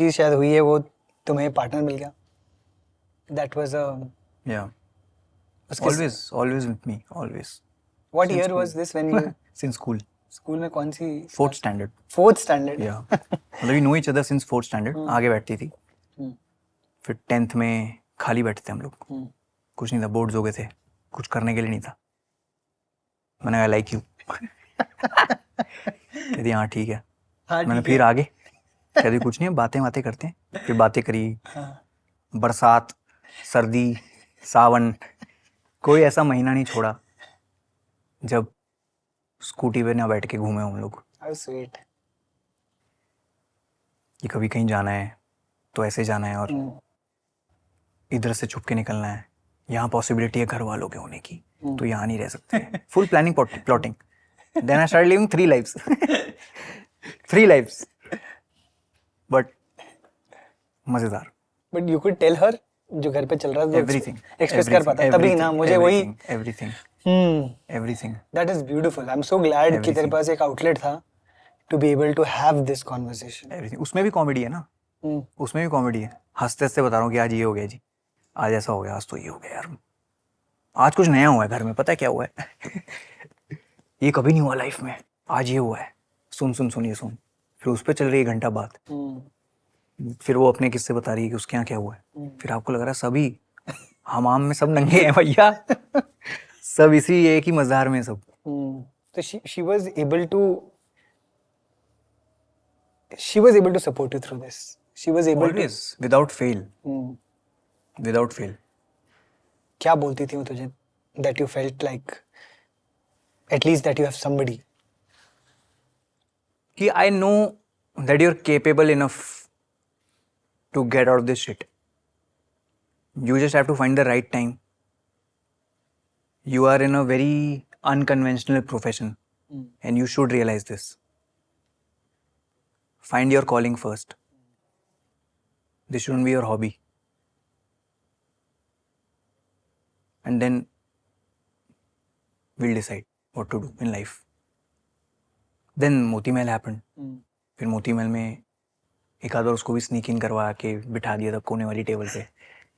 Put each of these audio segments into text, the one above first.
चीज शायद हुई है वो तुम्हें पार्टनर मिल गया. That was a Yeah. उसके Always with me, always. What Since year school. was this when you Since school. School में कौन सी? Fourth standard. Fourth standard. Yeah. मतलब we know each other since fourth standard. आगे बैठती थी. फिर 10th में खाली बैठे थे हम लोग. कुछ नहीं था, बोर्ड्स हो गए थे, कुछ करने के लिए नहीं था. मैंने कहा लाइक यू. कहती हाँ ठीक है. मैंने फिर आगे कहती कुछ नहीं, बातें करते हैं. फिर बातें करी. बरसात, सर्दी, सावन, कोई ऐसा महीना नहीं छोड़ा जब स्कूटी पे ना बैठ के घूमे हम लोग. How sweet. कि कभी कहीं जाना है तो ऐसे जाना है और इधर से छुप के निकलना है. यहाँ पॉसिबिलिटी है घर वालों के होने की, तो यहाँ नहीं रह सकते. Full planning plotting. Then I started living 3 lives. 3 lives. But मजेदार. But you could tell her जो घर पे चल रहा था. Everything. एक्सप्रेस कर पाता. तभी ना मुझे वही. Everything. Everything. That is beautiful. I'm so glad कि तेरे पास एक आउटलेट था to be able to have this conversation. Everything. उसमें भी कॉमेडी है ना. उसमें भी कॉमेडी है. हंसते हंसते बता रहा हूँ कि आज ये हो गया जी, आज ऐसा हो गया, आज तो ये हो गया यार, आज कुछ नया हुआ है घर में, पता है क्या हुआ है? ये कभी नहीं हुआ लाइफ में, आज ये हुआ है, सुन ये सुन. फिर उस पर चल रही है 1 घंटा बात. फिर वो अपने किस्से बता रही है कि उसके यहाँ क्या हुआ है. फिर आपको लग रहा है सभी हमाम में सब नंगे हैं भैया. सब इसी एक ही मज़ार में सब. तो she was able to support you through this. She was able Always, without fail. Without fail. क्या बोलती थी वो तुझे? That you felt like at least that you have somebody. कि I know that you're capable enough to get out of this shit. You just have to find the right time. You are in a very unconventional profession, and you should realize this. Find your calling first. This shouldn't be your hobby. And then we'll decide what to do in life. Then Moti Mahal happened. फिर मोती महल में एक आधा उसको भी sneak इन करवा के बिठा दिया था कोने वाली टेबल पे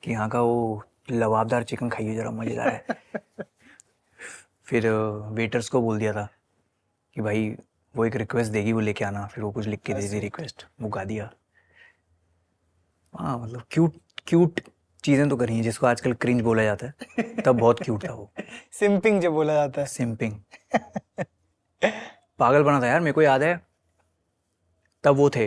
कि यहाँ का वो लबाबदार चिकन खाइए जरा, मजेदार है. फिर वेटर्स को बोल दिया था कि भाई वो एक रिक्वेस्ट देगी, वो लेके आना. फिर वो कुछ लिख के दे दी रिक्वेस्ट, वो गा दिया. हाँ मतलब क्यूट चीज़ें तो करी हैं जिसको आजकल क्रिंज बोला जाता है, तब बहुत क्यूट था वो. सिंपिंग जो बोला जाता है. सिंपिंग. पागल बना था यार. मेरे को याद है तब वो थे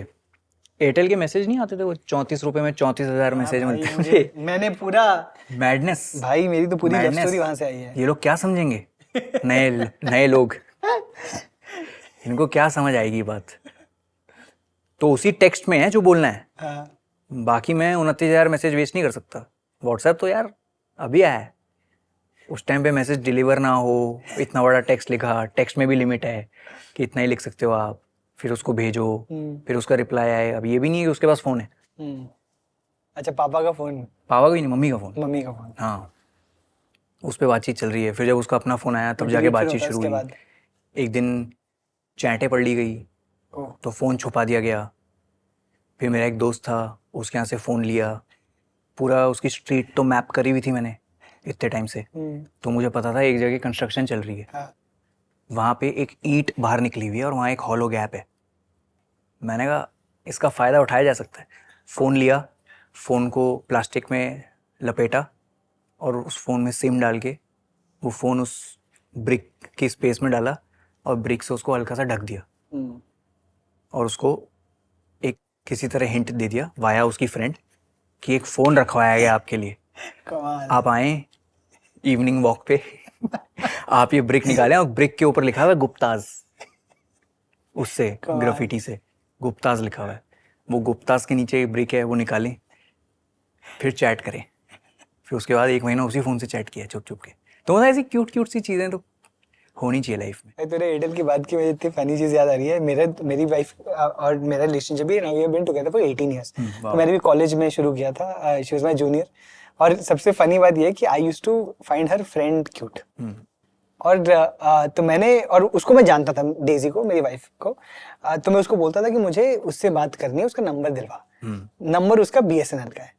एयरटेल के मैसेज नहीं आते थे, वो 34 रुपए में 34,000 मैसेज मिलते थे. मैंने पूरा मैडनेस भाई, मेरी तो पूरी लव स्टोरी वहां से आई है. ये लोग क्या समझेंगे, नए लोग, इनको क्या समझ आएगी बात. तो उसी टेक्स्ट में है जो बोलना है. हाँ. बाकी मैं 29,000 मैसेज वेस्ट नहीं कर सकता. व्हाट्सएप तो यार अभी आया है, उस टाइम पे मैसेज डिलीवर ना हो, इतना बड़ा टेक्स्ट लिखा, टेक्स्ट में भी लिमिट है कि इतना ही लिख सकते हो आप. फिर उसको भेजो, फिर उसका रिप्लाई आए. अब ये भी नहीं है कि उसके पास फ़ोन है. अच्छा, पापा का फ़ोन? पापा का भी नहीं, मम्मी का फ़ोन. मम्मी का फ़ोन. हाँ, उस पर बातचीत चल रही है. फिर जब उसका अपना फ़ोन आया तब जाके बातचीत शुरू हुई. एक दिन चैटें पढ़ ली गई तो फ़ोन छुपा दिया गया. फिर मेरा एक दोस्त था, उसके यहाँ से फ़ोन लिया. पूरा उसकी स्ट्रीट तो मैप करी हुई थी मैंने इतने टाइम से, तो मुझे पता था एक जगह कंस्ट्रक्शन चल रही है. हाँ. वहाँ पे एक ईंट बाहर निकली हुई है और वहाँ एक हॉलो गैप है. मैंने कहा इसका फ़ायदा उठाया जा सकता है. फ़ोन लिया, फ़ोन को प्लास्टिक में लपेटा और उस फ़ोन में सिम डाल के वो फ़ोन उस ब्रिक की स्पेस में डाला और ब्रिक से उसको हल्का सा ढक दिया. और उसको एक किसी तरह हिंट दे दिया वाया उसकी फ्रेंड कि एक फ़ोन रखवाया गया आपके लिए, आप आएँ इवनिंग वॉक पे, आप ये ब्रिक निकालें और ब्रिक के ऊपर लिखा हुआ है गुप्ताज, उससे ग्राफिटी से गुप्ताज लिखा हुआ है. वो गुप्ताज के नीचे एक ब्रिक है, वो निकालें, फिर चैट करें. फिर उसके बाद 1 महीना उसी फ़ोन से चैट किया चुप चुप के. तो ऐसी क्यूट सी चीज़ें तो होनी चाहिए लाइफ में. तेरे एयरटेल की बात की मुझे इतनी फनी चीज़ याद आ रही है. मेरी वाइफ और मेरा रिलेशनशिप भी, we have been together for 18 years. तो मैंने भी कॉलेज में शुरू किया था. She was my junior. और सबसे फनी बात ये है कि I used to find her friend cute. और तो मैंने, और उसको मैं जानता था, डेजी को, मेरी वाइफ को, तो मैं उसको बोलता था कि मुझे उससे बात करनी है, उसका नंबर दिलवा। नंबर उसका BSNL का है,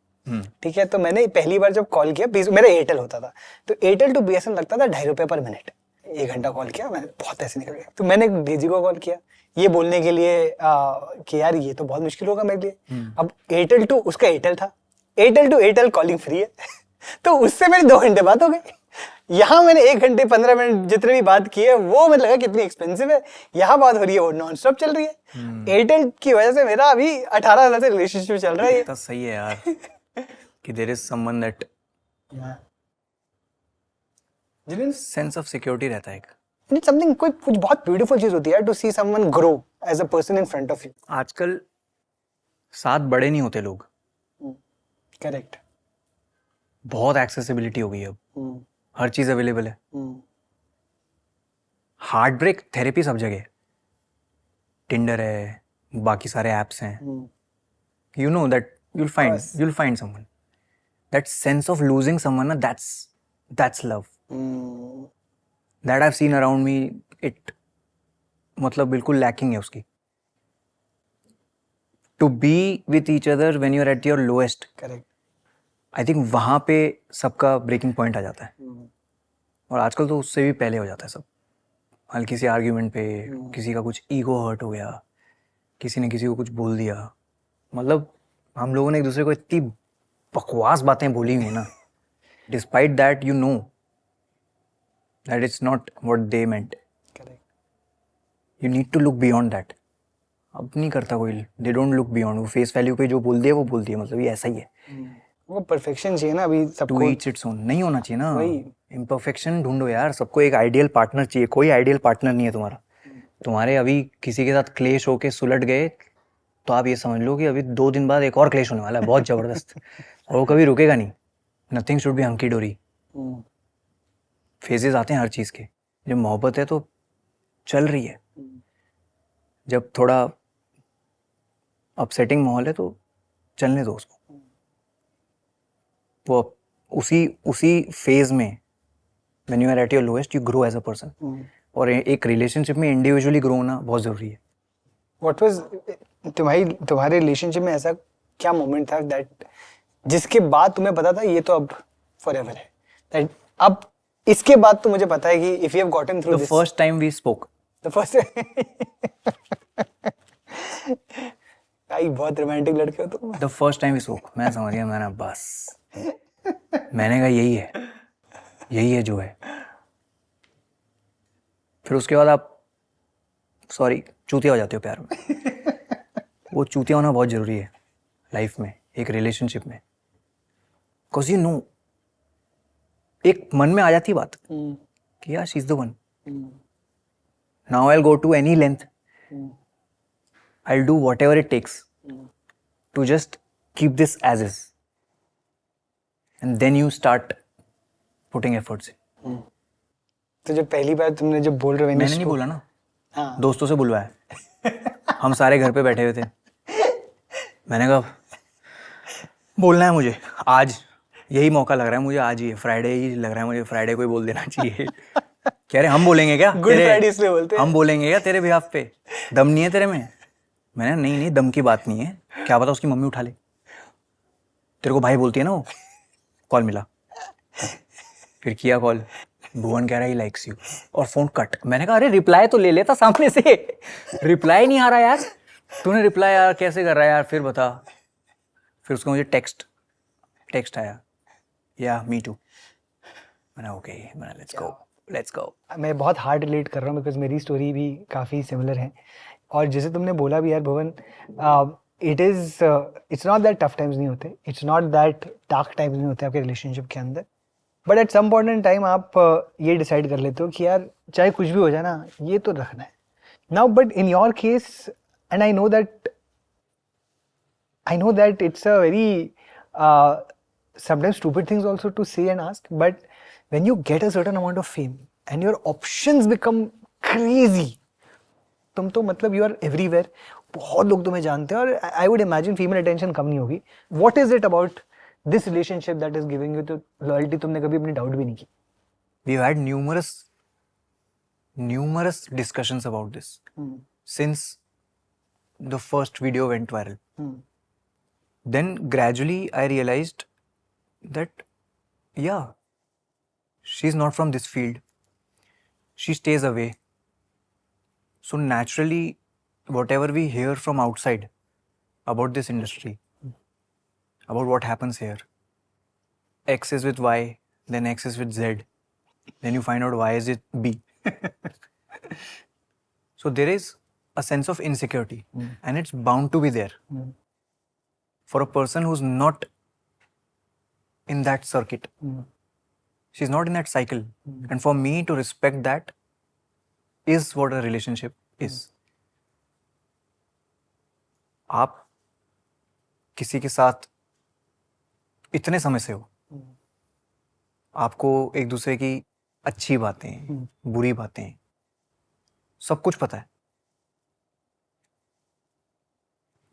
ठीक है। तो मैंने पहली बार जब कॉल किया, मेरा एयरटेल होता था, तो एयरटेल टू BSNL लगता था 2.5 रुपये पर मिनट। 1 घंटा कॉल किया, मैंने बहुत पैसे निकल गए। तो मैंने डेजी को कॉल किया ये बोलने के लिए कि यार ये तो बहुत मुश्किल होगा मेरे लिए। अब एयरटेल टू, उसका एयरटेल था, Airtel to Airtel calling free है तो उससे मेरी 2 घंटे बात हो गई। यहाँ मैंने 1 घंटे 15 मिनट जितने भी बात की है वो मुझे लगा कितनी एक्सपेंसिव है, यहाँ बात हो रही है वो नॉन स्टॉप चल रही है। एयरटेल की वजह से मेरा अभी 18 साल से रिलेशनशिप चल रहा है। तो सही है यार कि there is someone that sense of security रहता है। इट्स समथिंग, कोई कुछ बहुत ब्यूटीफुल चीज होती है to see someone grow as a person in front of you. आजकल साथ बड़े नहीं होते लोग। करेक्ट। बहुत एक्सेसिबिलिटी हो गई है अब, हर चीज अवेलेबल है। हार्ट ब्रेक थेरेपी सब जगह, टिंडर है, बाकी सारे एप्स हैं। You know that you'll find someone. That sense of losing someone, that's love. That I've seen around me, it मतलब बिल्कुल lacking है उसकी. To be with each other when you're at your lowest. Correct. I think वहाँ पे सबका breaking point आ जाता है. और आजकल तो उससे भी पहले हो जाता है सब. हल्की सी आर्ग्यूमेंट पे किसी का कुछ ईगो हर्ट हो गया, किसी ने किसी को कुछ बोल दिया, मतलब हम लोगों ने एक दूसरे को इतनी बकवास बातें बोली हुई ना, despite that you know that it's not what they meant. You need to look beyond that. अब नहीं करता कोई, दे डोंट लुक बियॉन्ड। वो फेस वैल्यू पे जो बोल दिया वो बोल दिया, मतलब ये ऐसा ही है। वो परफेक्शन चाहिए ना अभी सबको। टू ईच इट्स ओन नहीं होना चाहिए ना, इम्परफेक्शन ढूंढो यार। सबको एक आइडियल पार्टनर चाहिए, कोई आइडियल पार्टनर नहीं है तुम्हारा। तुम्हारे अभी किसी के साथ क्लेश होके सुलट गए तो आप ये समझ लो कि अभी 2 दिन बाद एक और क्लेश होने वाला है बहुत जबरदस्त, और वो कभी रुकेगा नहीं। नथिंग शुड बी हंकी डोरी। फेजेस आते हैं हर चीज़ के। जब मोहब्बत है तो चल रही है, जब थोड़ा अपसेटिंग माहौल है तो चलने दो उसको। वो उसी फेज में when you are at your lowest you grow as a person. और एक रिलेशनशिप में इंडिविजुअली ग्रो होना बहुत ज़रूरी है। What was तुम्हारे रिलेशनशिप में ऐसा क्या मोमेंट था दैट जिसके बाद तुम्हें पता था ये तो अब फॉरएवर है, दैट अब इसके बाद तो मुझे पता है कि if you have gotten through this. The first time we spoke, the first भाई बहुत रोमांटिक लड़के हो तुम। The first time we spoke, मैं समझ गया, मैंने बस मैंने कहा यही है जो है। फिर उसके बाद आप सॉरी चूतिया हो जाते हो प्यार में। वो चूतिया होना बहुत जरूरी है लाइफ में, एक रिलेशनशिप में। बिकॉज यू नो, एक मन में आ जाती बात कि यार she is the one, now I will go to any length, I will do whatever it takes to just keep this as is, and then you start putting efforts. तो जब पहली बार तुमने जब बोल रहे हो, मैंने नहीं बोला ना, हाँ। दोस्तों से बुलवाया। हम सारे घर पे बैठे हुए थे, मैंने कहा बोलना है मुझे आज, यही मौका लग रहा है मुझे, आज ही फ्राइडे ही लग रहा है मुझे, फ्राइडे को ही बोल देना चाहिए। कह रहे हम बोलेंगे क्या, गुड फ्राइडे इसलिए बोलते हैं, हम बोलेंगे क्या तेरे बिहाफ पे, दम नहीं है तेरे में। मैंने नहीं दम की बात नहीं है, क्या पता उसकी मम्मी उठा ले, तेरे को भाई बोलती है ना वो। कॉल मिला, फिर किया कॉल, भुवन कह रहा है ही लाइक्स यू, और फोन कट। मैंने कहा अरे रिप्लाई तो ले लेता सामने से, रिप्लाई नहीं आ रहा यार, तूने रिप्लाई यार कैसे कर रहा है यार, फिर बता। फिर उसको मुझे टेक्स्ट आया, या मी टू। मैंने ओके, मैंने लेट्स गो। मैं बहुत हार्ड रिलेट कर रहा हूँ बिकॉज मेरी स्टोरी भी काफ़ी सिमिलर है। और जैसे तुमने बोला भी यार Bhuvan, it's not that tough times नहीं होते, it's not that dark times नहीं होते आपके रिलेशनशिप के अंदर, but at some point in time आप ये डिसाइड कर लेते हो कि यार चाहे कुछ भी हो जाए ना, ये तो रखना है now. But in your case, and I know that it's a very sometimes stupid things also to say and ask, but when you get a certain amount of fame and your options become crazy, तुम तो मतलब you are everywhere, बहुत लोग तुम्हें जानते हैं, और I would imagine female attention कम नहीं होगी। What is it about this relationship that is giving you the loyalty? तुमने कभी अपनी डाउट भी नहीं की? We've had numerous numerous discussions about this since the first video went viral. Then gradually I realized that yeah, she's not from this field. She stays away. So naturally, whatever we hear from outside about this industry, about what happens here, X is with Y, then X is with Z, then you find out Y is with B. So there is a sense of insecurity, and it's bound to be there for a person who's not in that circuit. She's not in that cycle. And for me to respect that is what a relationship is. आप किसी के साथ इतने समय से हो, आपको एक दूसरे की अच्छी बातें, बुरी बातें, सब कुछ पता है.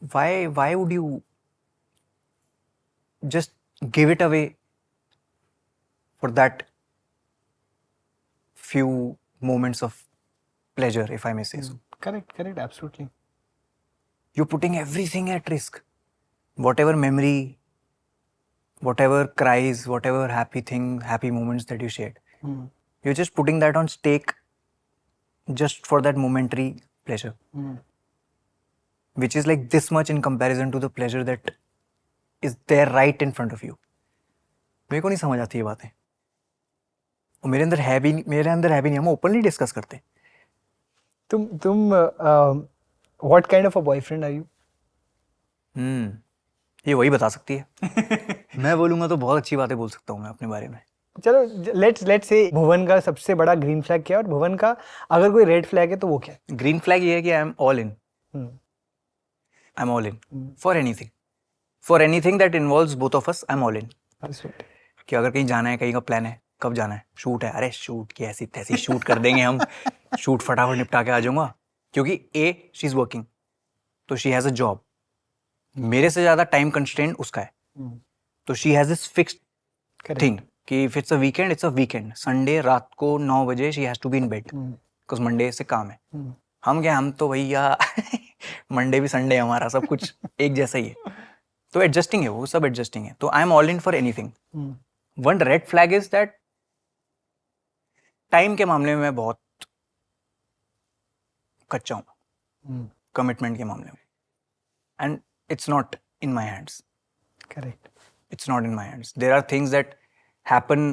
Why would you just give it away for that few moments of pleasure, if I may say so? Correct, absolutely. You're putting everything at risk. Whatever memory, whatever cries, whatever happy moments that you shared. You're just putting that on stake just for that momentary pleasure. Which is like this much in comparison to the pleasure that is there right in front of you. मेरे को नहीं समझ आती ये बातें. और मेरे अंदर है भी नहीं, हम ओपनली डिस्कस करते हैं. तुम what kind of a boyfriend are you? ये वही बता सकती है. मैं बोलूंगा तो बहुत अच्छी बातें बोल सकता हूँ मैं अपने बारे में. चलो लेट्स से भुवन का सबसे बड़ा ग्रीन फ्लैग क्या है और भुवन का अगर कोई रेड फ्लैग है तो वो क्या है? ग्रीन फ्लैग ये है कि I am all in. I am all in for anything that involves both of us. I am all in. कि अगर कहीं जाना है, कहीं का प्लान है, कब जाना है, शूट है, अरे शूट की ऐसी तैसी शूट कर देंगे हम. शूट फटाफट निपटा के आ जाऊंगा. क्योंकि शी इज वर्किंग, तो शी हैज अ जॉब. मेरे से ज्यादा टाइम कंस्ट्रेंट उसका है. तो she has this fixed thing कि if it's a weekend, it's a weekend. Sunday रात को 9 बजे she has to be in bed because Monday से काम है. हम तो भैया मंडे भी संडे हमारा सब कुछ एक जैसा ही है. तो एडजस्टिंग है, वो सब एडजस्टिंग है. तो I am all in for anything. One red flag is that time के मामले में मैं बहुत कच्चा हूँ कमिटमेंट के मामले में. And it's not in my hands. Correct. It's not in my hands. There are things that happen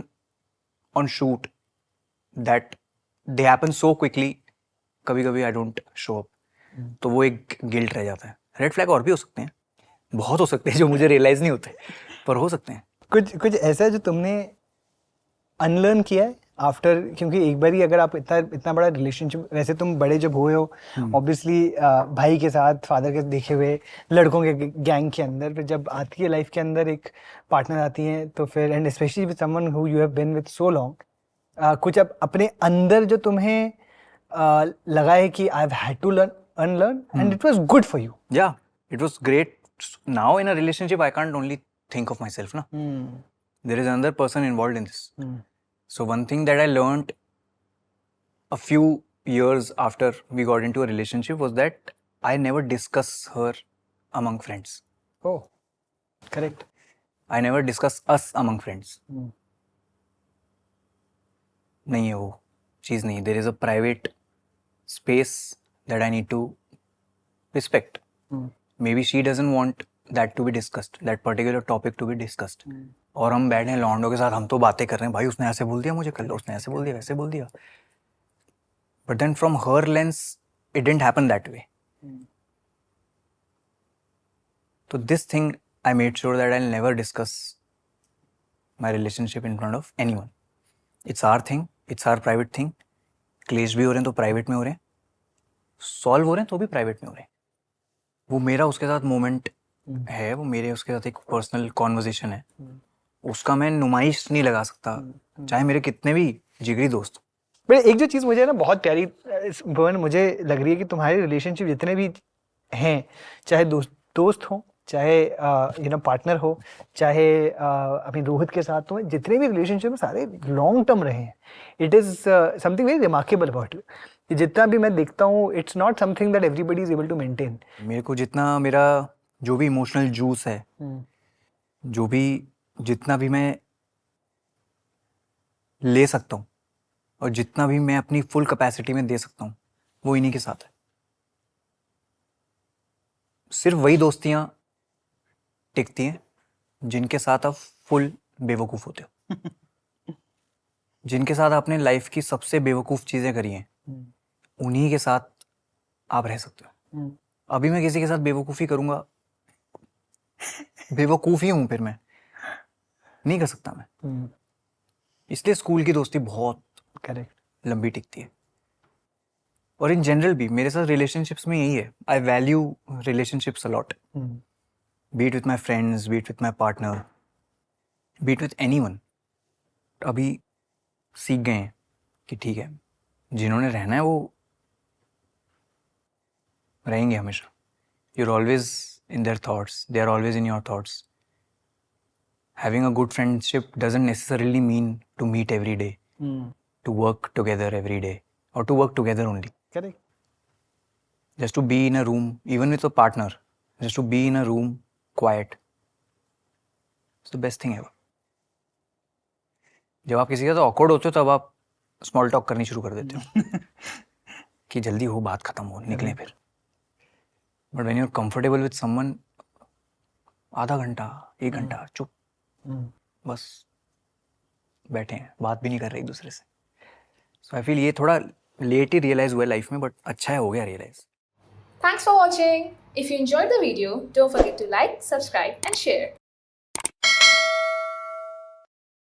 on shoot that they happen so quickly. कभी-कभी I don't show up. तो वो एक गिल्ट रह जाता है. रेड फ्लैग और भी हो सकते हैं, बहुत हो सकते हैं जो मुझे रियलाइज नहीं होते, पर हो सकते हैं. कुछ ऐसा है जो तुमने अनलर्न किया है आफ्टर, क्योंकि एक बार ही अगर आप इतना बड़ा रिलेशनशिप, वैसे तुम बड़े जब हुए हो ऑब्वियसली भाई के साथ, फादर के देखे हुए लड़कों के गैंग के अंदर, फिर जब आती है लाइफ के अंदर एक पार्टनर आती है तो फिर and specially with someone who you have been with so long, कुछ अब अपने अंदर जो तुम्हें लगा है कि I have had to unlearn and it was good for you. या it was great. Now in a relationship I can't only think of myself ना. There is another person involved in this. So one thing that I learned a few years after we got into a relationship was that I never discuss her among friends. Oh, correct. I never discuss us among friends. नहीं है वो चीज़ नहीं. There is a private space that I need to respect. Maybe she doesn't want that to be discussed, that particular topic to be discussed. और हम बैठे हैं लॉन्डो के साथ, हम तो बातें कर रहे हैं, भाई उसने ऐसे बोल दिया मुझे कल, उसने ऐसे बोल दिया, वैसे बोल दिया. But then from her lens it didn't happen that way. तो this thing I made sure that I will never discuss my relationship in front of anyone. It's our thing, it's our private thing. क्लेश भी हो रहे हैं तो private में हो रहे हैं, सॉल्व हो रहे हैं तो भी प्राइवेट में हो रहे हैं. वो मेरा उसके साथ मोमेंट है, वो मेरे उसके साथ एक पर्सनल कॉन्वर्जेशन है, उसका मैं नुमाइश नहीं लगा सकता चाहे मेरे कितने भी जिगरी दोस्त. बट एक जो चीज़ मुझे ना बहुत प्यारी भुवन मुझे लग रही है कि तुम्हारे रिलेशनशिप जितने भी हैं, चाहे दोस्त हो, चाहे पार्टनर हो, चाहे अभी रोहित के साथ हो, जितने भी रिलेशनशिप सारे लॉन्ग टर्म रहे हैं. It is something very remarkable about you. जितना भी मैं देखता हूँ, it's not something that everybody is able to maintain. मेरे को जितना मेरा जो भी इमोशनल जूस है, जो भी जितना भी मैं ले सकता हूँ और जितना भी मैं अपनी फुल कैपेसिटी में दे सकता हूँ, वो इन्हीं के साथ है. सिर्फ वही दोस्तियां टिकती हैं जिनके साथ आप फुल बेवकूफ़ होते हो. जिनके साथ आपने लाइफ की सबसे बेवकूफ़ चीज़ें करी हैं, उन्हीं के साथ आप रह सकते हो. अभी मैं किसी के साथ बेवकूफ़ी करूँगा, बेवकूफ़ ही हूँ, फिर मैं नहीं कर सकता मैं. इसलिए स्कूल की दोस्ती बहुत करेक्ट लंबी टिकती है. और इन जनरल भी मेरे साथ रिलेशनशिप्स में यही है. I value relationships a lot. Be it with my friends, be it with my partner, be it with anyone. अभी सीख गए हैं कि ठीक है, जिन्होंने रहना है वो रहेंगे हमेशा. You are always in their thoughts, they are always in your thoughts. Having a good friendship doesn't necessarily mean to meet every day, to work together every day, or to work together only. Correct. Just to be in a room, even with a partner, just to be in a room quiet. It's the best thing ever. जब आप किसी के साथ awkward होते हो तब आप small talk करनी शुरू कर देते हो कि जल्दी हो, बात खत्म हो, निकलें फिर. But when you are comfortable with someone, आधा घंटा 1 घंटा चुप, बस बैठे हैं, बात भी नहीं कर रहे एक दूसरे से. सो आई फील ये थोड़ा लेट ही रियलाइज हुआ है लाइफ में, बट अच्छा है, हो गया realise. Thanks for watching. If you enjoyed the video, don't forget to like, subscribe and share.